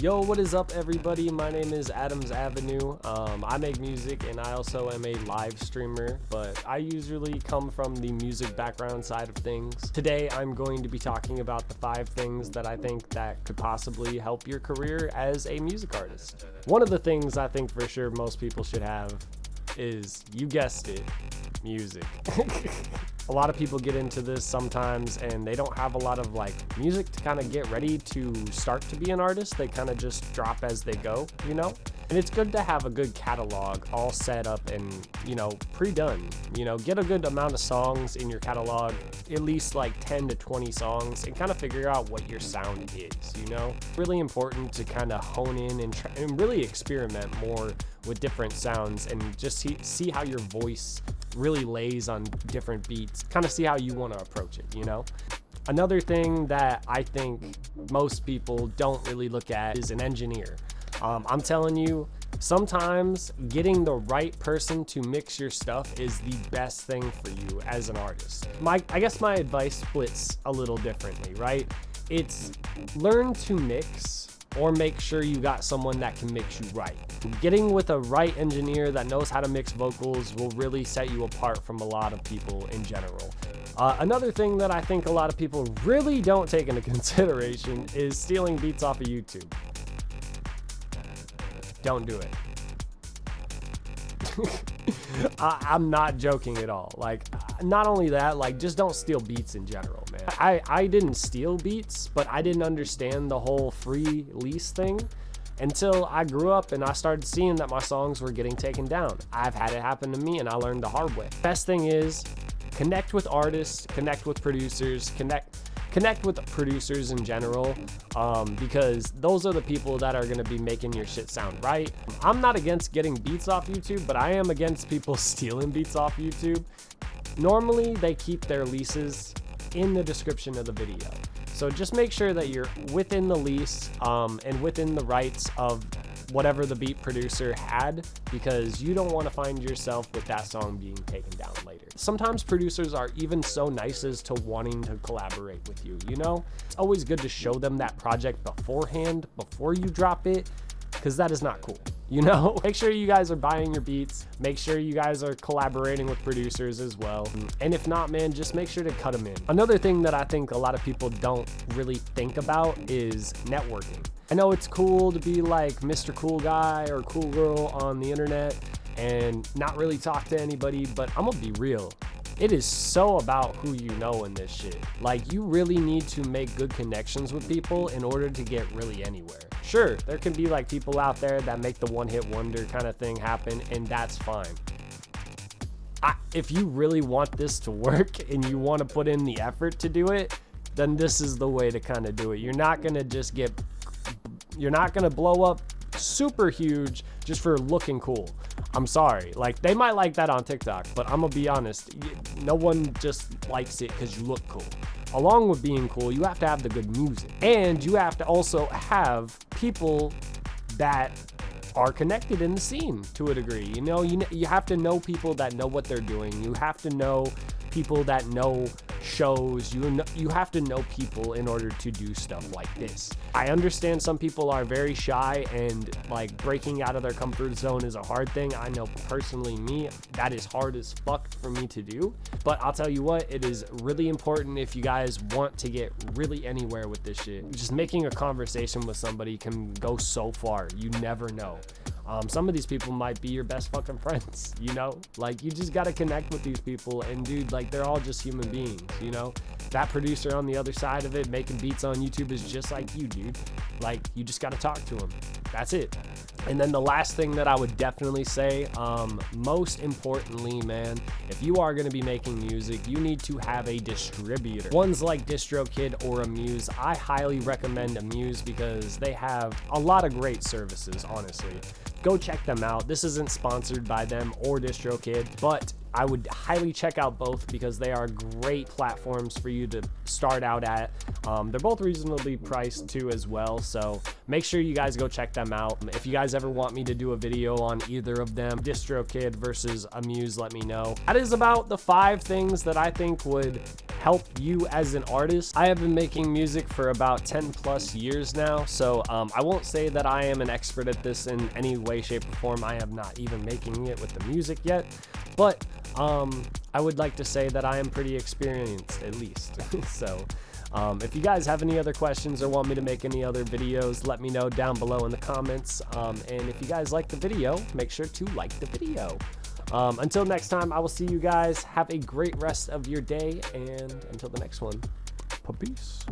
Yo, what is up, everybody? My name is Adams Avenue. I make music and I also am a live streamer, but I usually come from the music background side of things. Today, I'm going to be talking about the 5 things that I think that could possibly help your career as a music artist. One of the things I think for sure most people should have is, you guessed it, music. A lot of people get into this sometimes and they don't have a lot of music to kind of get ready to start to be an artist. They kind of just drop as they go, you know? And it's good to have a good catalog all set up and, pre-done. Get a good amount of songs in your catalog, at least 10 to 20 songs, and kind of figure out what your sound is, Really important to kind of hone in and really experiment more with different sounds and just see how your voice really lays on different beats, kind of see how you want to approach it, Another thing that I think most people don't really look at is an engineer. I'm telling you, sometimes getting the right person to mix your stuff is the best thing for you as an artist. I guess my advice splits a little differently, right? It's learn to mix, or make sure you got someone that can mix you right. Getting with a right engineer that knows how to mix vocals will really set you apart from a lot of people in general. Another thing that I think a lot of people really don't take into consideration is stealing beats off of YouTube. Don't do it. I'm not joking at all. Not only that, just don't steal beats in general, man. I didn't steal beats, but I didn't understand the whole free lease thing until I grew up and I started seeing that my songs were getting taken down. I've had it happen to me and I learned the hard way. Best thing is connect with artists, connect with producers, connect with producers in general, because those are the people that are going to be making your shit sound right. I'm not against getting beats off YouTube, but I am against people stealing beats off YouTube. Normally, they keep their leases in the description of the video. So just make sure that you're within the lease and within the rights of whatever the beat producer had, because you don't want to find yourself with that song being taken down later. Sometimes producers are even so nice as to wanting to collaborate with you, It's always good to show them that project beforehand, before you drop it, because that is not cool, Make sure you guys are buying your beats. Make sure you guys are collaborating with producers as well. And if not, man, just make sure to cut them in. Another thing that I think a lot of people don't really think about is networking. I know it's cool to be like Mr. Cool Guy or Cool Girl on the internet and not really talk to anybody, but I'm gonna be real. It is so about who you know in this shit. You really need to make good connections with people in order to get really anywhere. Sure, there can be people out there that make the one-hit wonder kind of thing happen, and that's fine. If you really want this to work and you want to put in the effort to do it, then this is the way to kind of do it. You're not gonna blow up super huge just for looking cool. I'm sorry, they might like that on TikTok, but I'm gonna be honest, no one just likes it because you look cool. Along with being cool, you have to have the good music, and you have to also have people that are connected in the scene to a degree. You have to know people that know what they're doing. You have to know people that know shows. You have to know people in order to do stuff like this. I understand some people are very shy and breaking out of their comfort zone is a hard thing. I know personally that is hard as fuck for me to do, but I'll tell you what, it is really important if you guys want to get really anywhere with this shit. Just making a conversation with somebody can go so far. You never know. Some of these people might be your best fucking friends, you just gotta connect with these people, and dude, they're all just human beings, That producer on the other side of it making beats on YouTube is just like you, dude. You just gotta talk to him. That's it. And then the last thing that I would definitely say, most importantly, man, if you are gonna be making music, you need to have a distributor. Ones like DistroKid or Amuse. I highly recommend Amuse because they have a lot of great services, honestly. Go check them out. This isn't sponsored by them or DistroKid, but I would highly check out both because they are great platforms for you to start out at. They're both reasonably priced too as well, so make sure you guys go check them out. If you guys ever want me to do a video on either of them, DistroKid versus Amuse, let me know. That is about the 5 things that I think would help you as an artist. I have been making music for about 10 plus years now, so I won't say that I am an expert at this in any way, shape, or form. I am not even making it with the music yet, but I would like to say that I am pretty experienced, at least. So if you guys have any other questions or want me to make any other videos, let me know down below in the comments. And if you guys like the video, make sure to like the video. Until next time, I will see you guys. Have a great rest of your day, and until the next one, peace.